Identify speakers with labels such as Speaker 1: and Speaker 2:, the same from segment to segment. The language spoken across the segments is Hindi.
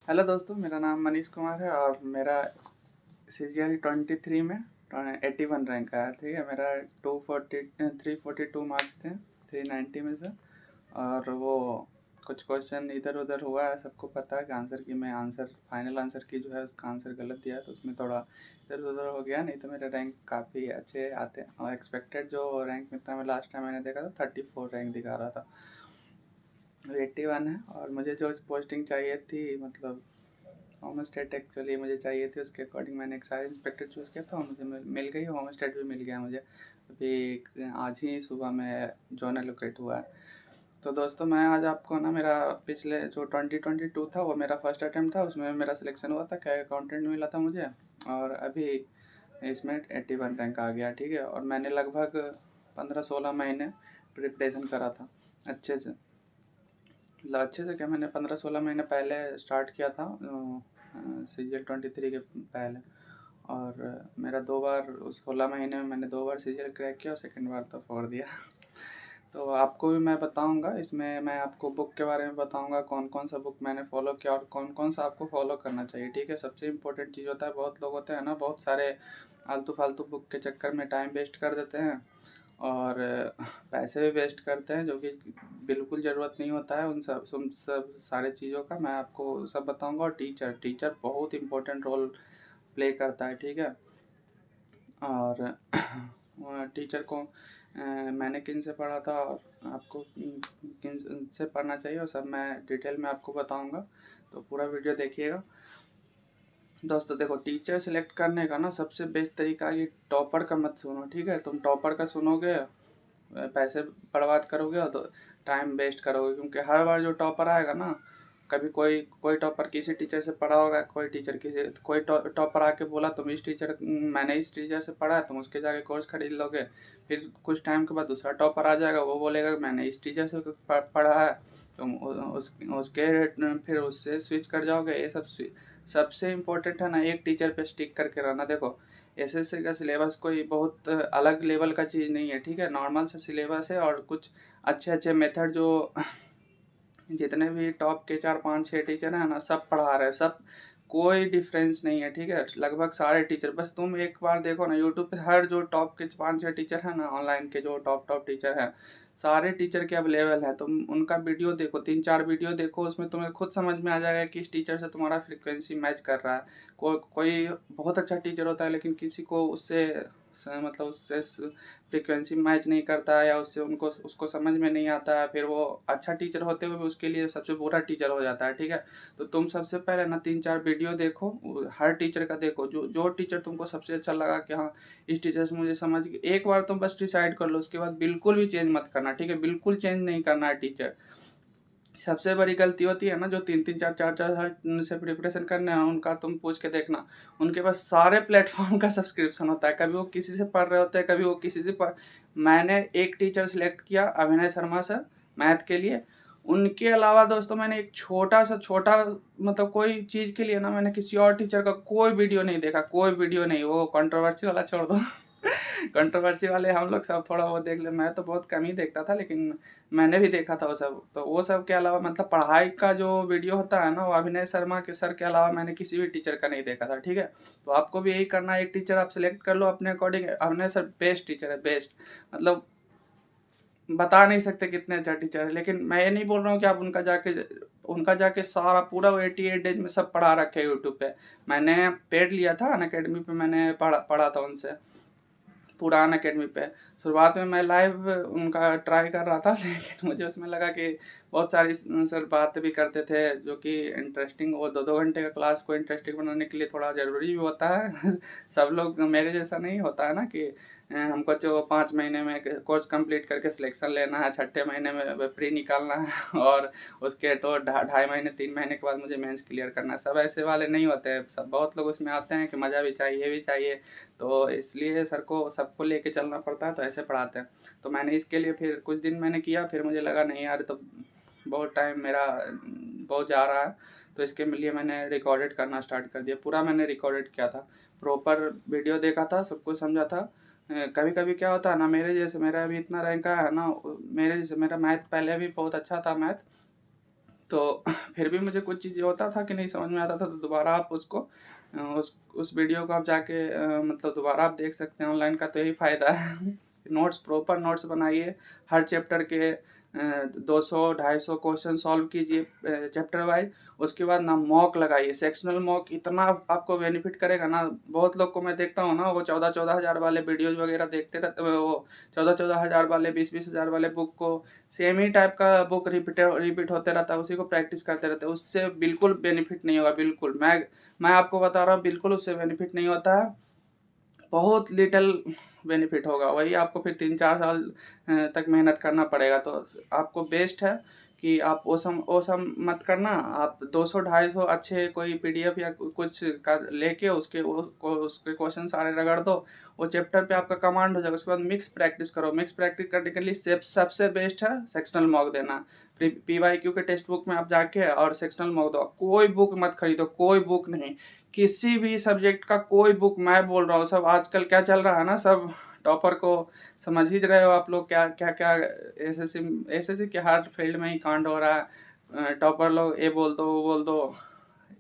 Speaker 1: हेलो दोस्तों, मेरा नाम मनीष कुमार है और मेरा CGL 23 में 81 रैंक आया। ठीक है, मेरा 342 मार्क्स थे 390 में से। और वो कुछ क्वेश्चन इधर उधर हुआ है, सबको पता है कि आंसर की मैं फाइनल आंसर की जो है उसका आंसर गलत दिया है, तो उसमें थोड़ा इधर उधर हो गया। नहीं तो मेरे रैंक काफ़ी अच्छे आते हैं और एक्सपेक्टेड जो रैंक मिलता है, मैं लास्ट टाइम मैंने देखा था 34 रैंक दिखा रहा था, 81 है। और मुझे जो पोस्टिंग चाहिए थी, मतलब होम स्टेट एक्चुअली मुझे चाहिए थी, उसके अकॉर्डिंग मैंने एक सारे इंस्पेक्टर चूज़ किया था और मुझे मिल गई। होम स्टेट भी मिल गया मुझे अभी आज ही सुबह में जोन एलोकेट हुआ है। तो दोस्तों, मैं आज आपको ना मेरा पिछले जो 2022 था वो मेरा फर्स्ट अटैम्प्ट था, उसमें मेरा सिलेक्शन हुआ था, क्या अकाउंटेंट मिला था मुझे। और अभी इसमें 81 रैंक आ गया। ठीक है, और मैंने लगभग 15-16 महीने प्रिपरेशन करा था अच्छे से। अच्छे से क्या, मैंने 15-16 महीने पहले स्टार्ट किया था CGL 23 के पहले। और मेरा 2 बार उस 16 महीने में मैंने 2 बार CGL क्रैक किया और सेकंड बार तो फोड़ दिया। तो आपको भी मैं बताऊंगा, इसमें मैं आपको बुक के बारे में बताऊंगा, कौन कौन सा बुक मैंने फॉलो किया और कौन कौन सा आपको फॉलो करना चाहिए। ठीक है, सबसे इम्पोर्टेंट चीज़ होता है, बहुत लोग होते हैं ना, बहुत सारे आलतू फालतू बुक के चक्कर में टाइम वेस्ट कर देते हैं और पैसे भी वेस्ट करते हैं, जो कि बिल्कुल ज़रूरत नहीं होता है उन सब सारे चीज़ों का। मैं आपको सब बताऊंगा। और टीचर बहुत इम्पोर्टेंट रोल प्ले करता है। ठीक है, और टीचर को मैंने किन से पढ़ा था और आपको किन से पढ़ना चाहिए, और सब मैं डिटेल में आपको बताऊंगा, तो पूरा वीडियो देखिएगा। दोस्तों देखो, टीचर सेलेक्ट करने का ना सबसे बेस्ट तरीका ये टॉपर का मत सुनो। ठीक है, तुम टॉपर का सुनोगे पैसे बर्बाद करोगे और तो टाइम वेस्ट करोगे, क्योंकि हर बार जो टॉपर आएगा ना, कभी कोई कोई टॉपर किसी टीचर से पढ़ा होगा, कोई टॉपर आके बोला मैंने इस टीचर से पढ़ा है, तुम उसके जाके कोर्स खरीद लोगे। फिर कुछ टाइम के बाद दूसरा टॉपर आ जाएगा, वो बोलेगा मैंने इस टीचर से पढ़ा है, तुम उसके फिर उससे स्विच कर जाओगे। ये सब सबसे इम्पोर्टेंट है ना, एक टीचर पे स्टिक करके रहना। देखो, एसएससी का सिलेबस कोई बहुत अलग लेवल का चीज़ नहीं है। ठीक है, नॉर्मल सा सिलेबस है और कुछ अच्छे अच्छे मेथड जो जितने भी टॉप के 4-5-6 टीचर हैं ना, सब पढ़ा रहे हैं, सब कोई डिफरेंस नहीं है। ठीक है, लगभग सारे टीचर, बस तुम एक बार देखो ना यूट्यूब पे, हर जो टॉप के 5-6 टीचर हैं ना, ऑनलाइन के जो टॉप टॉप टीचर हैं, सारे टीचर के अवेलेबल है। तुम उनका वीडियो देखो, 3-4 वीडियो देखो, उसमें तुम्हें खुद समझ में आ जाएगा कि इस टीचर से तुम्हारा फ्रिक्वेंसी मैच कर रहा है। कोई बहुत अच्छा टीचर होता है, लेकिन किसी को मतलब उससे फ्रिक्वेंसी मैच नहीं करता है, या उससे उसको समझ में नहीं आता है, फिर वो अच्छा टीचर होते हुए भी उसके लिए सबसे बुरा टीचर हो जाता है। ठीक है, तो तुम सबसे पहले ना 3-4 वीडियो देखो, हर टीचर का देखो, जो जो टीचर तुमको सबसे अच्छा लगा कि हाँ, इस टीचर से मुझे समझ एक बार तुम बस डिसाइड कर लो, उसके बाद बिल्कुल भी चेंज मत करना। ठीक है, बिल्कुल चेंज नहीं करना है टीचर। सबसे बड़ी गलती होती है ना, जो 3-3 4-4 साल से प्रिपरेशन करने हैं उनका, तुम पूछ के देखना, उनके पास सारे प्लेटफॉर्म का सब्सक्रिप्शन होता है। कभी वो किसी से पढ़ रहे होते हैं, कभी वो किसी से पढ़ मैंने एक टीचर सेलेक्ट किया, अभिनय शर्मा सर, मैथ के लिए। उनके अलावा दोस्तों, मैंने एक छोटा मतलब कोई चीज़ के लिए ना, मैंने किसी और टीचर का कोई वीडियो नहीं देखा, कोई वीडियो नहीं। वो कंट्रोवर्सी वाला छोड़ दो। कंट्रोवर्सी वाले हम लोग सब थोड़ा बहुत देख ले, मैं तो बहुत कम ही देखता था, लेकिन मैंने भी देखा था वो सब। तो वो सब के अलावा, मतलब पढ़ाई का जो वीडियो होता है ना, वो अभिनय शर्मा के सर के अलावा मैंने किसी भी टीचर का नहीं देखा था। ठीक है, तो आपको भी यही करना है, एक टीचर आप सिलेक्ट कर लो अपने अकॉर्डिंग। अभिनय सर बेस्ट टीचर है, बेस्ट, मतलब बता नहीं सकते कितने अच्छा टीचर है। लेकिन मैं ये नहीं बोल रहा हूँ कि आप उनका जाके सारा पूरा वो 88 डेज में सब पढ़ा रखे है यूट्यूब पे। मैंने पेड लिया था अनअकैडमी पे, मैंने पढ़ा था उनसे पूरा अनअकैडमी पे। शुरुआत में मैं लाइव उनका ट्राई कर रहा था, लेकिन मुझे उसमें लगा कि बहुत सारी सर बातें भी करते थे जो कि इंटरेस्टिंग, वो 2-2 घंटे का क्लास को इंटरेस्टिंग बनाने के लिए थोड़ा ज़रूरी भी होता है। सब लोग मेरे जैसा नहीं होता है ना, कि हमको जो 5 महीने में कोर्स कंप्लीट करके सिलेक्शन लेना है, छठे महीने में प्री निकालना है, और उसके तो 2.5 महीने 3 महीने के बाद मुझे मेंस क्लियर करना है। सब ऐसे वाले नहीं होते हैं, सब बहुत लोग उसमें आते हैं कि मज़ा भी चाहिए, भी चाहिए, तो इसलिए सर को सबको लेके चलना पड़ता है, तो ऐसे पढ़ाते हैं। तो मैंने इसके लिए फिर कुछ दिन मैंने किया, फिर मुझे लगा नहीं यार, तो बहुत टाइम मेरा बहुत जा रहा है, तो इसके लिए मैंने रिकॉर्डेड करना स्टार्ट कर दिया। पूरा मैंने रिकॉर्डेड किया था, प्रॉपर वीडियो देखा था, सब कुछ समझा था। कभी कभी क्या होता है ना, मेरे जैसे मेरा अभी इतना रैंक आया है ना, मेरे जैसे मेरा मैथ पहले भी बहुत अच्छा था मैथ, तो फिर भी मुझे कुछ चीज़ें होता था कि नहीं समझ में आता था, तो दोबारा आप उसको उस वीडियो को आप जाके मतलब दोबारा आप देख सकते हैं ऑनलाइन का, तो यही फ़ायदा है। नोट्स, प्रॉपर नोट्स बनाइए, हर चैप्टर के 200-250 क्वेश्चन सॉल्व कीजिए चैप्टर वाइज। उसके बाद ना मॉक लगाइए, सेक्शनल मॉक इतना आपको बेनिफिट करेगा ना। बहुत लोग को मैं देखता हूँ ना, वो 14-14 हज़ार वाले वीडियोज़ वगैरह देखते रहते, वो 14-14 हज़ार वाले, 20-20 हज़ार वाले बुक को, सेम ही टाइप का बुक रिपीट होते रहता है, उसी को प्रैक्टिस करते रहते हैं। उससे बिल्कुल बेनिफिट नहीं होगा, बिल्कुल। मैं आपको बता रहा हूँ, बिल्कुल उससे बेनिफिट नहीं होता है। बहुत लिटिल बेनिफिट होगा, वही आपको फिर 3-4 साल तक मेहनत करना पड़ेगा। तो आपको बेस्ट है कि आप वो सब मत करना। आप 200-250 अच्छे कोई पीडीएफ या कुछ का लेके उसके क्वेश्चन सारे रगड़ दो, वो चैप्टर पे आपका कमांड हो जाएगा। उसके बाद मिक्स प्रैक्टिस करो। मिक्स प्रैक्टिस करने के लिए सबसे बेस्ट है सेक्शनल मॉक देना। PYQ के टेक्स्ट बुक में आप जाके और सेक्शनल मॉक दो। कोई बुक मत खरीदो, कोई बुक नहीं, किसी भी सब्जेक्ट का कोई बुक। मैं बोल रहा हूँ, सब आजकल क्या चल रहा है ना, सब टॉपर को समझ ही रहे हो आप लोग, क्या क्या क्या एसएससी के हर फील्ड में ही कांड हो रहा है। टॉपर लोग ये बोल दो, वो बोल दो,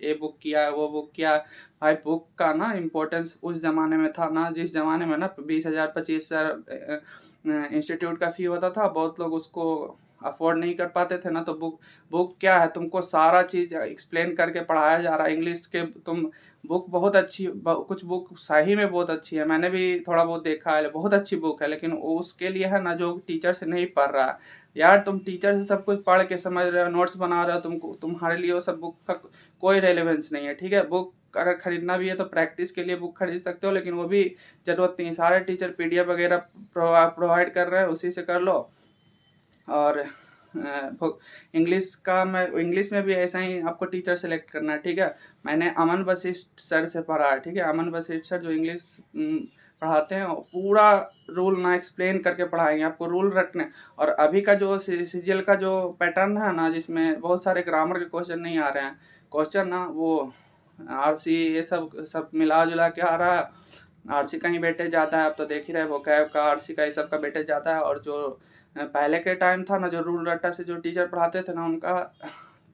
Speaker 1: ये बुक किया, वो बुक किया। भाई बुक का ना इम्पोर्टेंस उस ज़माने में था ना, जिस ज़माने में ना 20,000 25,000 इंस्टीट्यूट का फ़ी होता था, बहुत लोग उसको अफोर्ड नहीं कर पाते थे ना। तो बुक क्या है, तुमको सारा चीज़ एक्सप्लेन करके पढ़ाया जा रहा है इंग्लिश के। तुम बुक बहुत अच्छी, कुछ बुक सही में बहुत अच्छी है, मैंने भी थोड़ा बहुत देखा है, बहुत अच्छी बुक है। लेकिन उसके लिए है ना, जो टीचर से नहीं पढ़ रहा है यार। तुम टीचर से सब कुछ पढ़ के समझ रहे हो, नोट्स बना रहे हो, तुम्हारे लिए वो सब बुक का कोई रेलेवेंस नहीं है, ठीक है। बुक अगर खरीदना भी है तो प्रैक्टिस के लिए बुक खरीद सकते हो, लेकिन वो भी ज़रूरत नहीं। सारे टीचर पीडीएफ वगैरह प्रोवाइड कर रहे हैं, उसी से कर लो। और इंग्लिश में भी ऐसा ही आपको टीचर सेलेक्ट करना है, ठीक है। मैंने अमन वशिष्ठ सर से पढ़ा है, ठीक है। अमन वशिष्ठ सर जो इंग्लिश पढ़ाते हैं, पूरा रूल ना एक्सप्लेन करके पढ़ाएंगे, आपको रूल रटने। और अभी का जो सीजीएल का जो पैटर्न है ना, जिसमें बहुत सारे ग्रामर के क्वेश्चन नहीं आ रहे हैं, क्वेश्चन ना वो आरसी ये सब सब मिला जुला के आ रहा है। आरसी कहीं बैठे जाता है, आप तो देख ही रहे, वोकैब का, आरसी का, ये सब का बैठे जाता है। और जो पहले के टाइम था ना, जो रूल रट्टा से जो टीचर पढ़ाते थे ना, उनका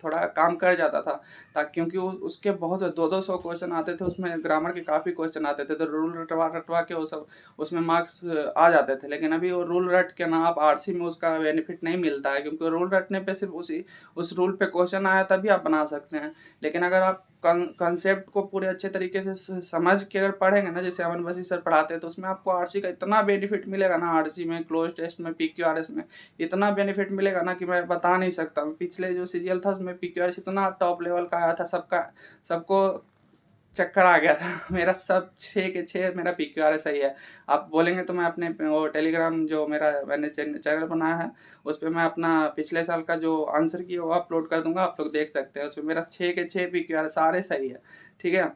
Speaker 1: थोड़ा काम कर जाता था, ताकि क्योंकि उसके बहुत 200-200 क्वेश्चन आते थे, उसमें ग्रामर के काफ़ी क्वेश्चन आते थे, तो रूल रटवा रटवा के वो सब उसमें मार्क्स आ जाते थे। लेकिन अभी वो रूल रट के ना, आप आरसी में उसका बेनिफिट नहीं मिलता है, क्योंकि रूल रटने पे सिर्फ उस रूल पे क्वेश्चन आया तभी आप बना सकते हैं। लेकिन अगर आप कंसेप्ट को पूरे अच्छे तरीके से समझ के अगर पढ़ेंगे ना, जैसे अमन वसी सर पढ़ाते हैं, तो उसमें आपको आरसी का इतना बेनिफिट मिलेगा ना, आरसी में, क्लोज टेस्ट में, PQRS में इतना बेनिफिट मिलेगा ना कि मैं बता नहीं सकता। पिछले जो सीरियल था उसमें PQRS इतना टॉप लेवल का आया था, सबको चक्कर आ गया था। मेरा सब 6 के 6 मेरा PQRS सही है। आप बोलेंगे तो मैं अपने वो टेलीग्राम जो मैंने चैनल बनाया है, उस पर मैं अपना पिछले साल का जो आंसर किया वो अपलोड कर दूंगा, आप लोग देख सकते हैं। उसमें मेरा 6 के 6 PQRS सारे सही है, ठीक है।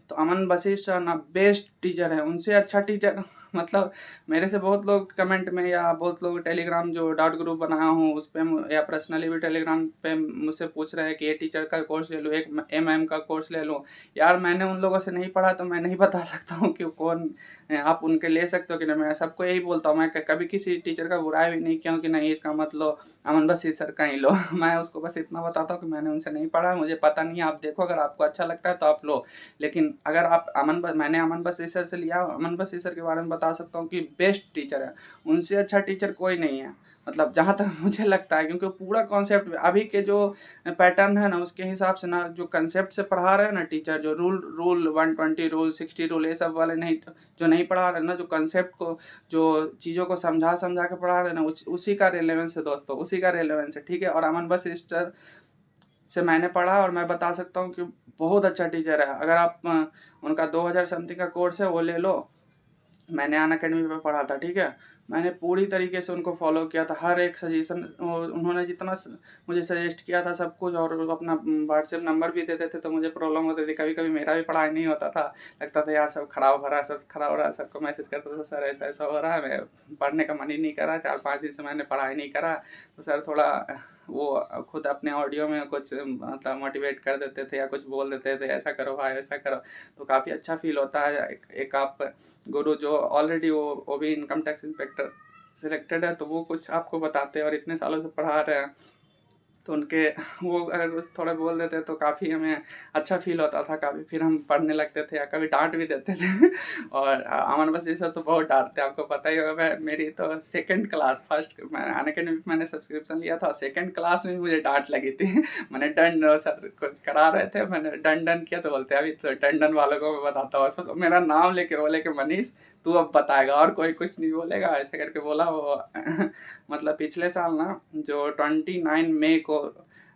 Speaker 1: तो अमन वशिष्ठ ना बेस्ट टीचर है, उनसे अच्छा टीचर मतलब मेरे से बहुत लोग कमेंट में या बहुत लोग टेलीग्राम जो डॉट ग्रुप बनाया हूँ उस पर, या पर्सनली भी टेलीग्राम पे मुझसे पूछ रहे हैं कि ये टीचर का कोर्स ले लूँ, एक MM का कोर्स ले लूँ। यार मैंने उन लोगों से नहीं पढ़ा, तो मैं नहीं बता सकता हूँ कि कौन आप उनके ले सकते हो कि नहीं। मैं सबको यही बोलता हूँ, मैं कभी किसी टीचर का बुराई भी नहीं किया हूँ कि नहीं इसका मत लो, अमन वशिष्ठ सर का ही लो। मैं उसको बस इतना बताता हूँ कि मैंने उनसे नहीं पढ़ा, मुझे पता नहीं है, आप देखो, अगर आपको अच्छा लगता है तो आप लो। लेकिन अगर आप मैंने अमन वशिष्ठ सर से लिया, अमन वशिष्ठ सर के बारे में बता सकता हूँ कि बेस्ट टीचर है, उनसे अच्छा टीचर कोई नहीं है, मतलब जहाँ तक मुझे लगता है। क्योंकि पूरा कॉन्सेप्ट अभी के जो पैटर्न है ना, उसके हिसाब से ना, जो कंसेप्ट से पढ़ा रहे हैं ना टीचर, जो रूल 120 रूल 60 रूल ये सब वाले नहीं, जो नहीं पढ़ा रहे ना, जो कंसेप्ट को, जो चीज़ों को समझा समझा के पढ़ा रहे हैं ना, उसी का रेलेवेंस है दोस्तों, उसी का रेलेवेंस है, ठीक है। और अमन वशिष्ठ सर से मैंने पढ़ा और मैं बता सकता हूँ कि बहुत अच्छा टीचर है। अगर आप उनका 2000 समथिंग का कोर्स है वो ले लो, मैंने अनअकैडमी पे पढ़ा था, ठीक है। मैंने पूरी तरीके से उनको फॉलो किया था, हर एक सजेशन उन्होंने जितना मुझे सजेस्ट किया था सब कुछ। और वो अपना व्हाट्सएप नंबर भी देते थे, तो मुझे प्रॉब्लम होती थी, कभी कभी मेरा भी पढ़ाई नहीं होता था, लगता था यार सब खराब हो रहा है, सब खराब हो रहा है। सबको मैसेज करता था, सर ऐसा ऐसा हो रहा है, मैं पढ़ने का मन ही नहीं कर रहा, 4-5 दिन से मैंने पढ़ाई नहीं करा। तो सर थोड़ा वो खुद अपने ऑडियो में कुछ मतलब मोटिवेट कर देते थे, या कुछ बोल देते थे, ऐसा करो भाई ऐसा करो, तो काफ़ी अच्छा फील होता है। एक आप गुरु जो ऑलरेडी वो भी इनकम टैक्स इंस्पेक्टर सिलेक्टेड है, तो वो कुछ आपको बताते हैं और इतने सालों से पढ़ा रहे हैं, तो उनके वो अगर कुछ थोड़ा बोल देते तो काफ़ी हमें अच्छा फ़ील होता था, काफ़ी फिर हम पढ़ने लगते थे या कभी डाँट भी देते थे और अमन बशीर सर तो बहुत डाँटते, आपको पता ही होगा। मैं मेरी तो सेकंड क्लास, फर्स्ट मैं अनअकैडमी में मैंने सब्सक्रिप्शन लिया था, सेकंड क्लास में मुझे डाँट लगी थी मैंने डन सर कुछ करा रहे थे, मैंने डन डन किया तो बोलते अभी तो डन डन वालों को मैं बताता हूँ, उसको मेरा नाम लेके बोले कि मनीष तू अब बताएगा और कोई कुछ नहीं बोलेगा, ऐसे करके बोला वो मतलब पिछले साल ना जो 29 मई को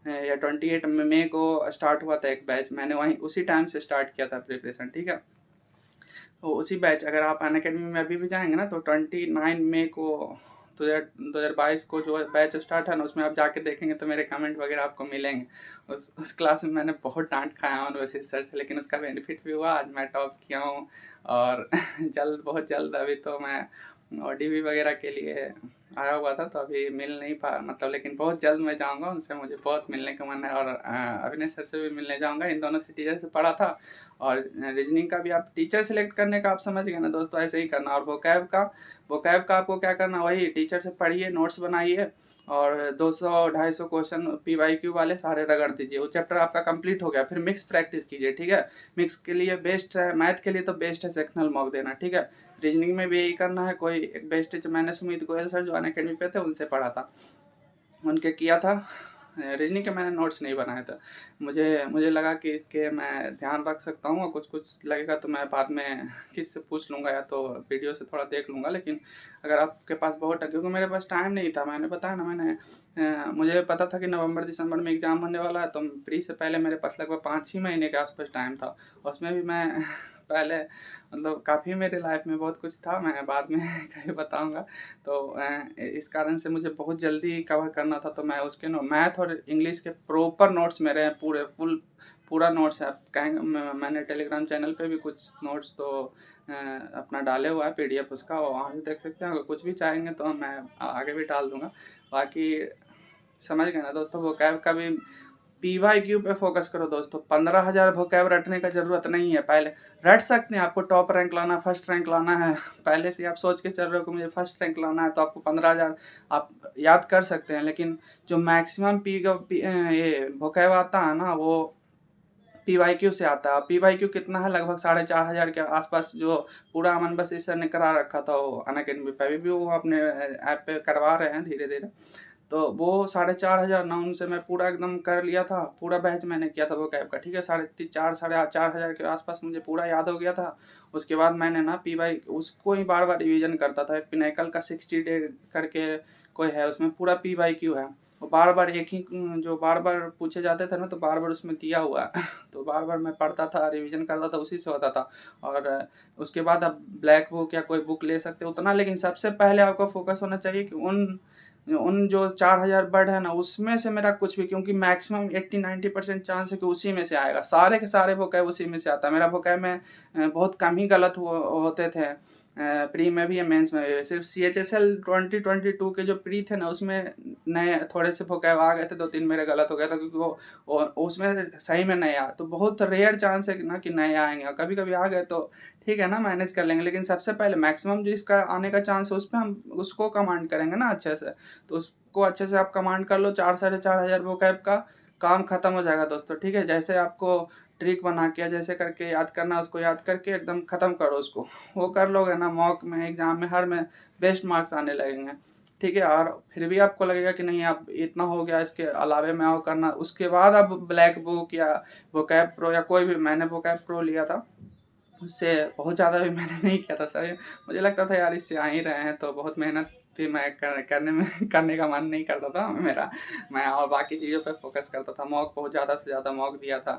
Speaker 1: या 28 मई को स्टार्ट हुआ था एक बैच, मैंने वहीं उसी टाइम से स्टार्ट किया था प्रिपरेशन, ठीक है। तो उसी बैच अगर आप अनअकैडमी में अभी भी जाएंगे ना तो 29 मई को 2022 को जो बैच स्टार्ट है ना, उसमें आप जाके देखेंगे तो मेरे कमेंट वगैरह आपको मिलेंगे। उस क्लास में मैंने बहुत डांट खाया हूँ वैसे सर से, लेकिन उसका बेनिफिट भी हुआ, आज मैं टॉप किया हूँ। और बहुत जल्द अभी तो मैं ODV वगैरह के लिए आया हुआ था, तो अभी मिल नहीं पा मतलब, लेकिन बहुत जल्द मैं जाऊंगा, उनसे मुझे बहुत मिलने का मन है। और अभिनय सर से भी मिलने जाऊंगा, इन दोनों से टीचर से पढ़ा था। और रीजनिंग का भी आप टीचर सेलेक्ट करने का आप समझ गए ना दोस्तों, ऐसे ही करना। और वोकैब का आपको क्या करना, वही टीचर से पढ़िए, नोट्स बनाइए और 200-250 क्वेश्चन PYQ वाले सारे रगड़ दीजिए, वो चैप्टर आपका कंप्लीट हो गया। फिर मिक्स प्रैक्टिस कीजिए, ठीक है। मिक्स के लिए बेस्ट है, मैथ के लिए तो बेस्ट है सेक्शनल मॉक देना, ठीक है। रीजनिंग में भी यही करना है। कोई एक बेस्ट मैंने सुमित गोयल सर जो अनअकैडमी पे थे उनसे पढ़ा था, उनके किया था। रीजनिंग के मैंने नोट्स नहीं बनाए थे, मुझे लगा कि इसके मैं ध्यान रख सकता हूँ, और कुछ लगेगा तो मैं बाद में किससे पूछ लूँगा या तो वीडियो से थोड़ा देख लूँगा। लेकिन अगर आपके पास बहुत है, क्योंकि मेरे पास टाइम नहीं था, मैंने बताया ना, मुझे पता था कि नवंबर दिसंबर में एग्ज़ाम होने वाला है, तो प्री से पहले मेरे पास लगभग 5-6 महीने के आसपास टाइम था। उसमें भी मैं पहले मतलब काफ़ी मेरे लाइफ में बहुत कुछ था, मैं बाद में कहीं बताऊँगा। तो इस कारण से मुझे बहुत जल्दी कवर करना था, तो मैं उसके मैथ और इंग्लिश के प्रॉपर नोट्स मेरे हैं, पूरा नोट्स है। आप कहेंगे मैंने टेलीग्राम चैनल पे भी कुछ नोट्स तो अपना डाले हुआ है PDF उसका, वहाँ से देख सकते हैं। अगर कुछ भी चाहेंगे तो मैं आगे भी डाल दूँगा। बाकी समझ गए ना दोस्तों, वोकैब का भी PYQ पे फोकस करो दोस्तों। 15,000 वोकैब रटने का ज़रूरत नहीं है। पहले रट सकते हैं, आपको टॉप रैंक लाना, फर्स्ट रैंक लाना है, पहले से आप सोच के चल रहे हो कि मुझे फर्स्ट रैंक लाना है, तो आपको 15,000 आप याद कर सकते हैं। लेकिन जो मैक्सिमम ये वोकैब आता है ना, वो PYQ से आता है। PYQ कितना है, लगभग 4,500 के आसपास, जो पूरा अमन बशीर सर ने करा रखा था वो अनअकैडमी पे, अभी भी वो अपने ऐप पे करवा रहे हैं धीरे धीरे। तो वो 4,500 ना, उनसे मैं पूरा एकदम कर लिया था, पूरा बैच मैंने किया था वो कैब का, ठीक है। 4,500 के आसपास मुझे पूरा याद हो गया था। उसके बाद मैंने ना उसको ही बार बार रिवीजन करता था। पिनाकल का 60 डे करके कोई है, उसमें पूरा PYQ है। वो बार बार एक ही जो बार बार पूछे जाते थे ना, तो बार बार उसमें दिया हुआ है तो बार बार मैं पढ़ता था, रिवीजन करता था, उसी से होता था। और उसके बाद आप ब्लैक बुक या कोई बुक ले सकते हो उतना, लेकिन सबसे पहले आपका फोकस होना चाहिए कि उन जो 4,000 वर्ड है ना, उसमें से मेरा कुछ भी, क्योंकि मैक्सिमम 80-90% चांस है कि उसी में से आएगा, सारे के सारे वोकैब उसी में से आता है। मेरा वोकैब में बहुत कम ही गलत होते थे, प्री में भी या मेंस में भी। सिर्फ CHSL 2022 के जो प्री थे ना, उसमें नए थोड़े से वोकैब आ गए थे, 2-3 मेरे गलत हो गया था, क्योंकि वो उसमें सही में नहीं आया। तो बहुत रेयर चांस है ना कि नए आएंगे, और कभी कभी आ गए तो ठीक है ना, मैनेज कर लेंगे। लेकिन सबसे पहले मैक्सिमम जो इसका आने का चांस है, उस पर हम उसको कमांड करेंगे ना अच्छे से, तो उसको अच्छे से आप कमांड कर लो। 4-4,500 वोकैब का काम खत्म हो जाएगा दोस्तों, ठीक है। जैसे आपको ट्रिक बना के जैसे करके याद करना, उसको याद करके एकदम ख़त्म करो उसको वो कर लोगे ना, मॉक में, एग्ज़ाम में, हर में बेस्ट मार्क्स आने लगेंगे, ठीक है। और फिर भी आपको लगेगा कि नहीं आप इतना हो गया, इसके अलावे मैं और करना, उसके बाद आप ब्लैक बुक या वोकैब प्रो या कोई भी, मैंने वोकैब प्रो लिया था, उससे बहुत ज़्यादा भी मैंने नहीं किया था सही। मुझे लगता था यार इससे आ ही रहे हैं, तो बहुत मेहनत भी मैं करने में करने का मन नहीं करता था मेरा। मैं और बाकी चीज़ों पे फोकस करता था। मॉक बहुत ज़्यादा से ज़्यादा मॉक दिया था।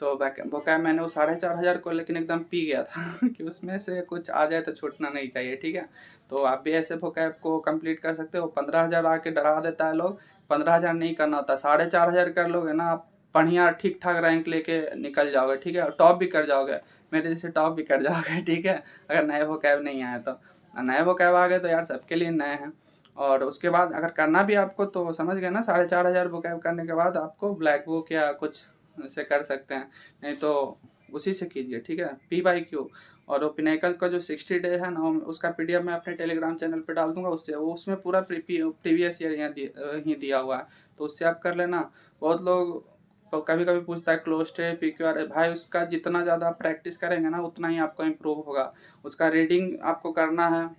Speaker 1: तो वोकैब मैंने वो 4,500 को लेकिन एकदम पी गया था कि उसमें से कुछ आ जाए तो छूटना नहीं चाहिए, ठीक है। तो आप भी ऐसे वोकैब को कंप्लीट कर सकते हो। 15,000 आके डरा देता है लोग, 15,000 नहीं करना होता, 4,500 कर लोगे ना आप, बढ़िया ठीक ठाक रैंक लेके निकल जाओगे, ठीक है। और टॉप भी कर जाओगे, मेरे जैसे टॉप भी कर जाओगे, ठीक है। अगर नए वोकैब नहीं आए तो, नए वोकैब आ गए तो यार सबके लिए नए हैं। और उसके बाद अगर करना भी आपको, तो समझ गए ना, 4,500 वोकैब करने के बाद आपको ब्लैक बुक या कुछ से कर सकते हैं, नहीं तो उसी से कीजिए, ठीक है, PYQ। और वो पिनेकल का जो 60 डे है ना, उसका PDF मैं अपने टेलीग्राम चैनल पे डाल दूंगा, उससे वो उसमें पूरा प्रीवियस ईयर यहाँ ही दिया हुआ है, तो उससे आप कर लेना। बहुत लोग तो कभी कभी पूछता है क्लोज्ड है PQR है, भाई उसका जितना ज़्यादा आप प्रैक्टिस करेंगे ना उतना ही आपको इम्प्रूव होगा। उसका रीडिंग आपको करना है,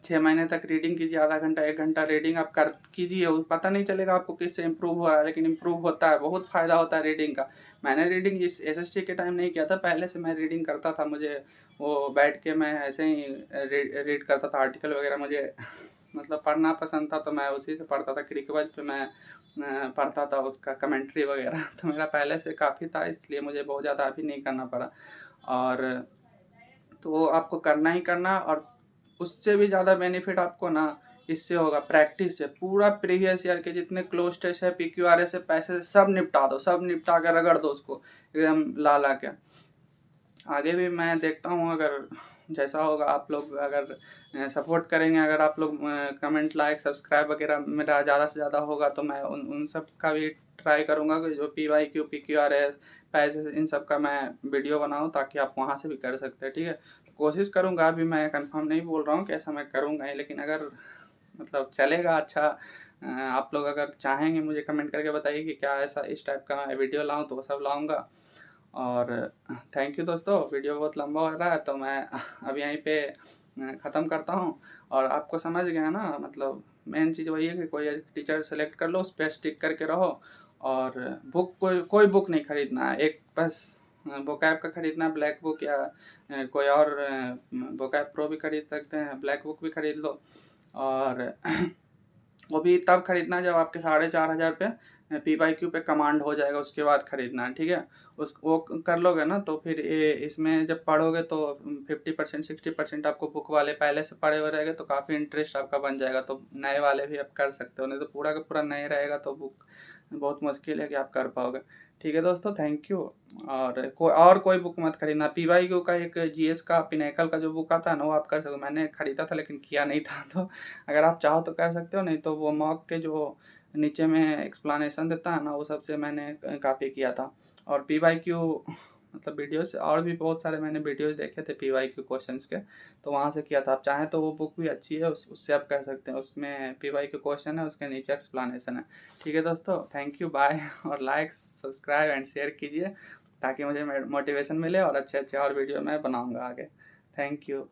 Speaker 1: 6 महीने तक रीडिंग कीजिए, आधा घंटा 1 घंटा रीडिंग आप कर कीजिए, पता नहीं चलेगा आपको किससे इम्प्रूव हो रहा है, लेकिन इम्प्रूव होता है, बहुत फ़ायदा होता है रीडिंग का। मैंने रीडिंग इस SST के टाइम नहीं किया था, पहले से मैं रीडिंग करता था, मुझे वो बैठ के मैं ऐसे ही रीड करता था आर्टिकल वगैरह, मुझे मतलब पढ़ना पसंद था, तो मैं उसी से पढ़ता था, क्रिकबज पे मैं पढ़ता था उसका कमेंट्री वगैरह तो मेरा पहले से काफ़ी था, इसलिए मुझे बहुत ज़्यादा अभी नहीं करना पड़ा। और तो आपको करना ही करना, और उससे भी ज़्यादा बेनिफिट आपको ना इससे होगा प्रैक्टिस से। पूरा प्रीवियस ईयर के जितने क्लोज टेस्ट है, PQRS से, पैसे से सब निपटा दो, सब निपटा कर रगड़ दो उसको एकदम ला के। आगे भी मैं देखता हूँ, अगर जैसा होगा, आप लोग अगर सपोर्ट करेंगे, अगर आप लोग कमेंट लाइक सब्सक्राइब वगैरह मेरा ज़्यादा से ज़्यादा होगा, तो मैं उन सब का भी ट्राई करूँगा कि जो PYQ PQRS पैसे इन सब का मैं वीडियो बनाऊँ, ताकि आप वहाँ से भी कर सकते हैं, ठीक है। कोशिश करूँगा, अभी मैं कंफर्म नहीं बोल रहा हूँ कि ऐसा मैं करूँगा ही, लेकिन अगर मतलब चलेगा अच्छा, आप लोग अगर चाहेंगे मुझे कमेंट करके बताइए कि क्या ऐसा इस टाइप का मैं वीडियो लाऊँ, तो वो सब लाऊँगा। और थैंक यू दोस्तों, वीडियो बहुत लंबा हो रहा है, तो मैं अब यहीं पे ख़त्म करता हूँ। और आपको समझ गया ना, मतलब मेन चीज़ वही है कि कोई टीचर सेलेक्ट कर लो, उस पर स्टिक करके रहो। और बुक कोई बुक नहीं खरीदना है, एक बस वोकैब का खरीदना है, ब्लैक बुक, या कोई और वोकैब प्रो भी खरीद सकते हैं, ब्लैक बुक भी खरीद लो। और वो भी तब खरीदना जब आपके 4,500 पे PYQ पे कमांड हो जाएगा, उसके बाद खरीदना है, ठीक है। उस वो कर लोगे ना, तो फिर ये इसमें जब पढ़ोगे तो 50% 60% आपको बुक वाले पहले से पढ़े हुए रहेगा, तो काफ़ी इंटरेस्ट आपका बन जाएगा, तो नए वाले भी आप कर सकते हो, नहीं तो पूरा का पूरा नए रहेगा तो बुक बहुत मुश्किल है कि आप कर पाओगे। ठीक है दोस्तों, थैंक यू। और कोई बुक मत खरीदना। PYQ का एक GS का पिनेकल का जो बुक आता है ना, वो आप कर सकते हो, मैंने खरीदा था लेकिन किया नहीं था तो अगर आप चाहो तो कर सकते हो, नहीं तो वो मॉक के जो नीचे में एक्सप्लेनेशन देता है ना, वो सबसे मैंने कॉपी किया था। और PYQ मतलब वीडियोस और भी बहुत सारे मैंने वीडियोस देखे थे PYQ क्वेश्चंस के, तो वहाँ से किया था। आप चाहें तो वो बुक भी अच्छी है, उससे आप कर सकते हैं, उसमें PYQ क्वेश्चन है, उसके नीचे एक्सप्लेनेशन है। ठीक है दोस्तों, थैंक यू, बाय और लाइक सब्सक्राइब एंड शेयर कीजिए, ताकि मुझे मोटिवेशन मिले और अच्छे अच्छे और वीडियो मैं बनाऊँगा आगे। Thank you.